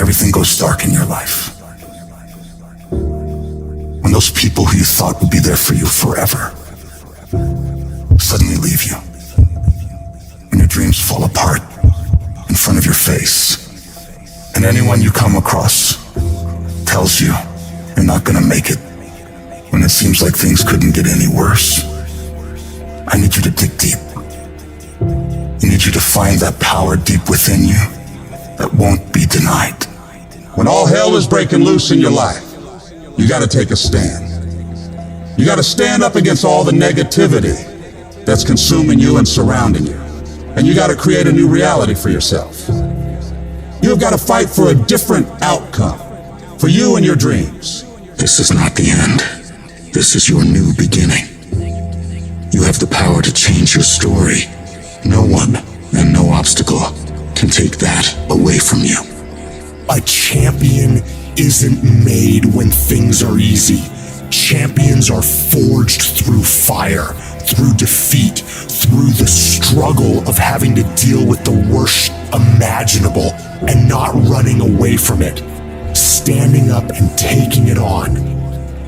everything goes dark in your life. When those people who you thought would be there for you forever suddenly leave you. When your dreams fall apart in front of your face, and anyone you come across tells you you're not gonna make it, when it seems like things couldn't get any worse, I need you to dig deep. I need you to find that power deep within you that won't be denied. When all hell is breaking loose in your life, you gotta take a stand. You gotta stand up against all the negativity that's consuming you and surrounding you. And you gotta create a new reality for yourself. You've gotta fight for a different outcome for you and your dreams. This is not the end. This is your new beginning. You have the power to change your story. No one and no obstacle can take that away from you. A champion isn't made when things are easy. Champions are forged through fire, through defeat, through the struggle of having to deal with the worst imaginable and not running away from it. Standing up and taking it on.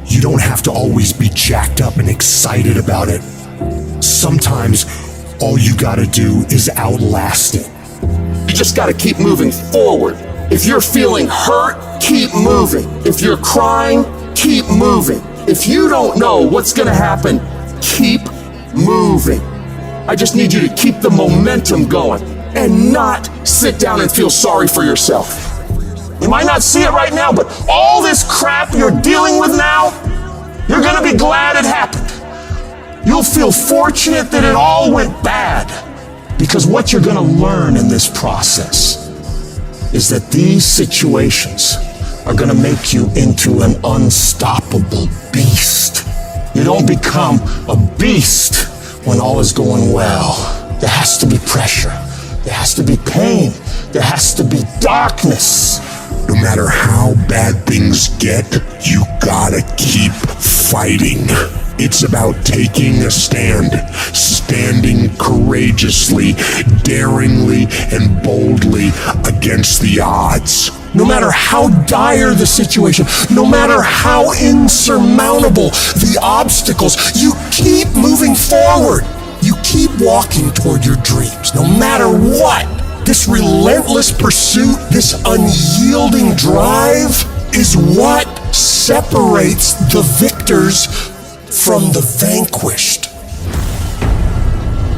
You don't have to always be jacked up and excited about it. Sometimes all you gotta do is outlast it. You just gotta keep moving forward. If you're feeling hurt, keep moving. If you're crying, keep moving. If you don't know what's gonna happen, keep moving. I just need you to keep the momentum going and not sit down and feel sorry for yourself. You might not see it right now, but all this crap you're dealing with now, you're gonna be glad it happened. You'll feel fortunate that it all went bad, because what you're gonna learn in this process is that these situations are gonna make you into an unstoppable beast. You don't become a beast when all is going well. There has to be pressure. There has to be pain. There has to be darkness. No matter how bad things get, you gotta keep fighting. It's about taking a stand, standing courageously, daringly, and boldly against the odds. No matter how dire the situation, no matter how insurmountable the obstacles, you keep moving forward. You keep walking toward your dreams, no matter what. This relentless pursuit, this unyielding drive is what separates the victors from the vanquished.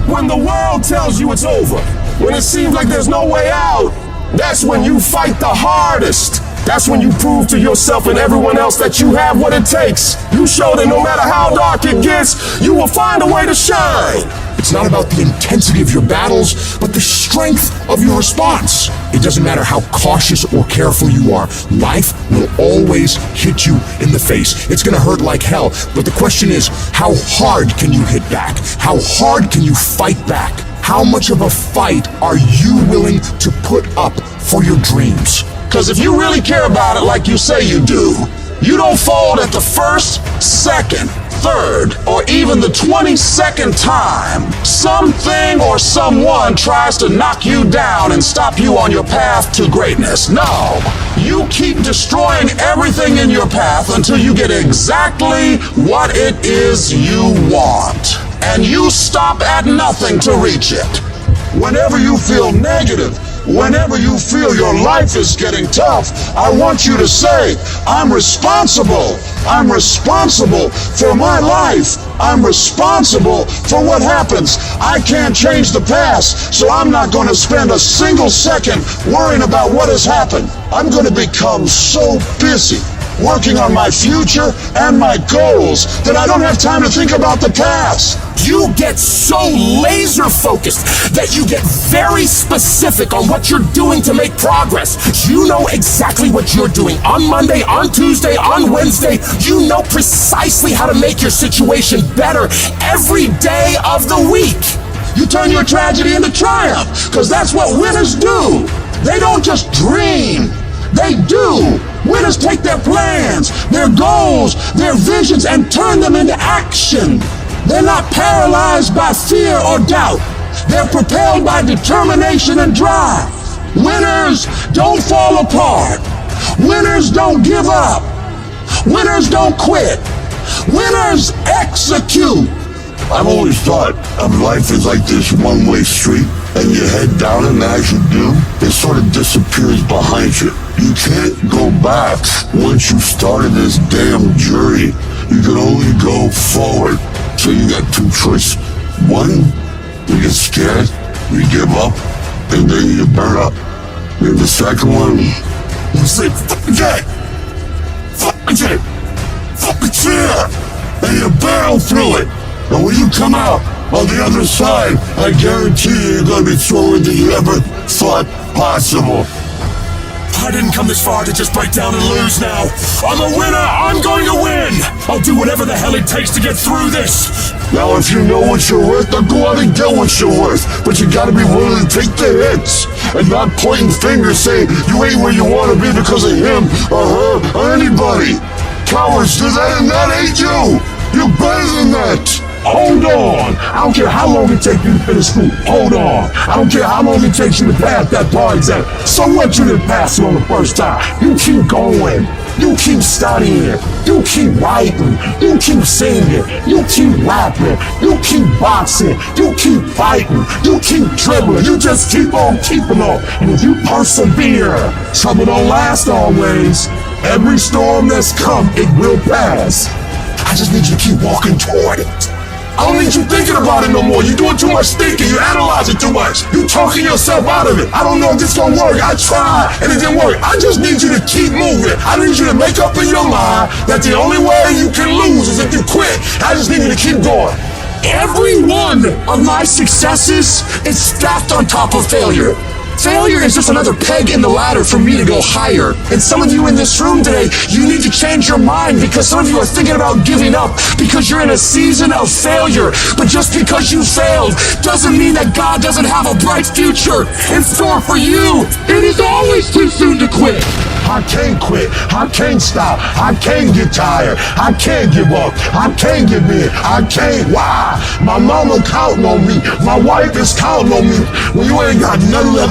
When the world tells you it's over, when it seems like there's no way out, that's when you fight the hardest. That's when you prove to yourself and everyone else that you have what it takes. You show that no matter how dark it gets, you will find a way to shine. It's not about the intensity of your battles, but the strength of your response. It doesn't matter how cautious or careful you are. Life will always hit you in the face. It's gonna hurt like hell, but the question is, how hard can you hit back? How hard can you fight back? How much of a fight are you willing to put up for your dreams? Because if you really care about it like you say you do, you don't fold at the first, second, third, or even the 22nd time something or someone tries to knock you down and stop you on your path to greatness. No, you keep destroying everything in your path until you get exactly what it is you want. And you stop at nothing to reach it. Whenever you feel negative, whenever you feel your life is getting tough, I want you to say, I'm responsible. I'm responsible for my life. I'm responsible for what happens. I can't change the past, so I'm not going to spend a single second worrying about what has happened. I'm going to become so busy working on my future and my goals that I don't have time to think about the past. You get so laser focused that you get very specific on what you're doing to make progress. You know exactly what you're doing on Monday, on Tuesday, on Wednesday. You know precisely how to make your situation better every day of the week. You turn your tragedy into triumph, because that's what winners do. They don't just dream, they do. Winners take their plans, their goals, their visions, and turn them into action. They're not paralyzed by fear or doubt. They're propelled by determination and drive. Winners don't fall apart. Winners don't give up. Winners don't quit. Winners execute. I've always thought of life as like this one-way street, and you head down it, and as you do, it sort of disappears behind you. You can't go back once you started this damn journey. You can only go forward. So you got two choices. One, you get scared, you give up, and then you burn up. And the second one, you say, fuck it! Fuck it! Fuck it, yeah! And you barrel through it. And when you come out on the other side, I guarantee you're gonna be stronger than you ever thought possible. I didn't come this far to just break down and lose now. I'm a winner! I'm going to win! I'll do whatever the hell it takes to get through this! Now if you know what you're worth, then go out and get what you're worth. But you gotta be willing to take the hits and not pointing fingers saying you ain't where you wanna be because of him or her or anybody. Cowards do that and that ain't you! You're better than that! Hold on! I don't care how long it takes you to finish school. Hold on! I don't care how long it takes you to pass that bar exam. So what, you didn't pass it on the first time? You keep going. You keep studying. You keep writing. You keep singing. You keep rapping. You keep boxing. You keep fighting. You keep dribbling. You just keep on keeping on. And if you persevere, trouble don't last always. Every storm that's come, it will pass. I just need you to keep walking toward it. I don't need you thinking about it no more. You're doing too much thinking. You analyze it too much. You talking yourself out of it. I don't know if this gonna work. I tried and it didn't work. I just need you to keep moving. I need you to make up in your mind that the only way you can lose is if you quit. I just need you to keep going. Every one of my successes is stacked on top of failure. Failure is just another peg in the ladder for me to go higher. And some of you in this room today, you need to change your mind because some of you are thinking about giving up because you're in a season of failure. But just because you failed doesn't mean that God doesn't have a bright future in store for you. It is always too soon to quit. I can't quit. I can't stop. I can't get tired. I can't give up. I can't give in. I can't. Why? My mama counting on me. My wife is counting on me. When you ain't got nothing left